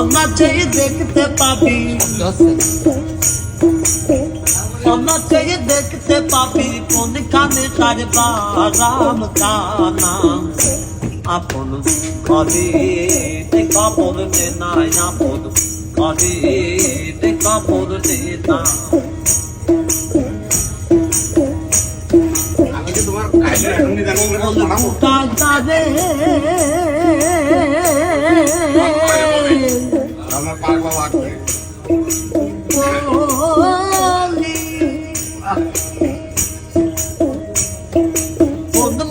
অনাচেই দেখতে পাবি, অনাচেই দেখতে পাবি কোনখানে সারবা রাম কানা। আপন ঘরে খবর নে নাই, আপন ঘরে খবর নে না।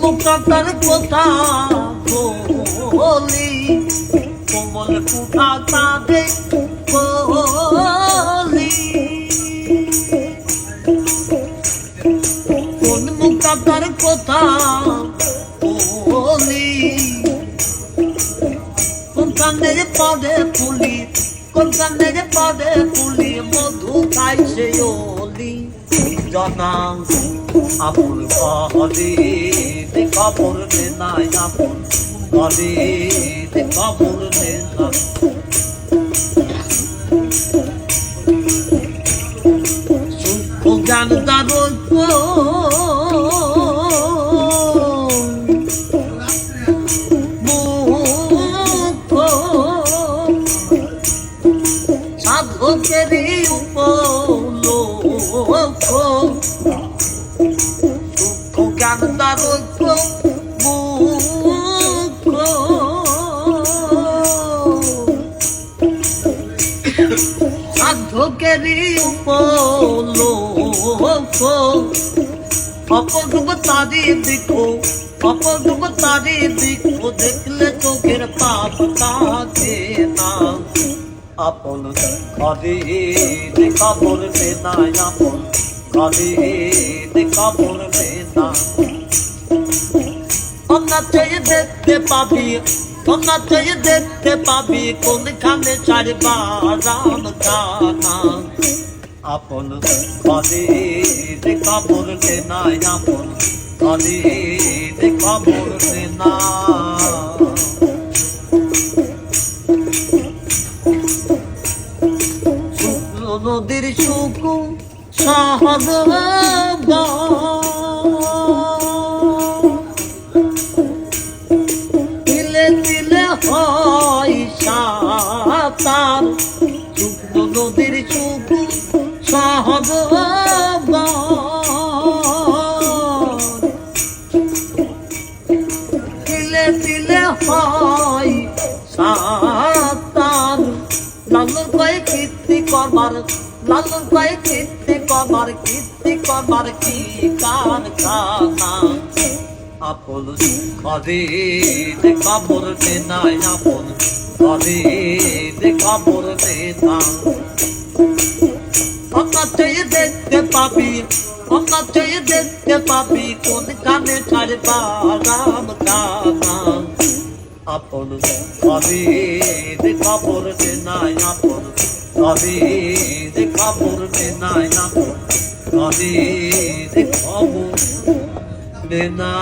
মুক্তার কথা বলি, কোমল কুঠা কাঁদে বলি, কোন মুক্তার কথা বলি, কোন কানের পদে ফুলি, কোন কানের পদে ফুলি, মধু খাইছে ওলি জনা। আপন ঘরে খবর নে নাই, আপন ঘরে খবর নে না। জ্ঞান দারুণ সাধকেরই উপলোক, জ্ঞান দারুণ সাধকেরই উপলোক। অপরূপ তারি দেখো, অপরূপ তারি দেখো, দেখলে চোখের পাপ কাটে না। আপন ঘরে খবর নে নাই, আপন ঘরে খবর নে না। অনাচেই দেখতে পাবি, অনাচেই দেখতে পাবি কোনখানে সারবা রাম কানা। আপন ঘরে খবর নে নাই, আপন ঘরে খবর নে না। নদীর শুকু সহজ তিলে তিলে হয় সাঁতার, শুকনো নদীর শুকু সহজ তিলে তিলে হয় সাঁতার। লালন কয়ে কীর্তি করবার, লালন কয়ে কীর্তি করবার, কীর্তি করবার কি কারখানা। আপন ঘরে খবর নে নাই, আপন ঘরে খবর নে না। অনাচেই দেখতে পাবি, অনাচেই দেখতে পাবি কোনখানে সারবা রাম কানা। আপন ঘরে খবর নে নাই, আপন ঘরে খবর নে নাই, আপন ঘরে খবর নে না।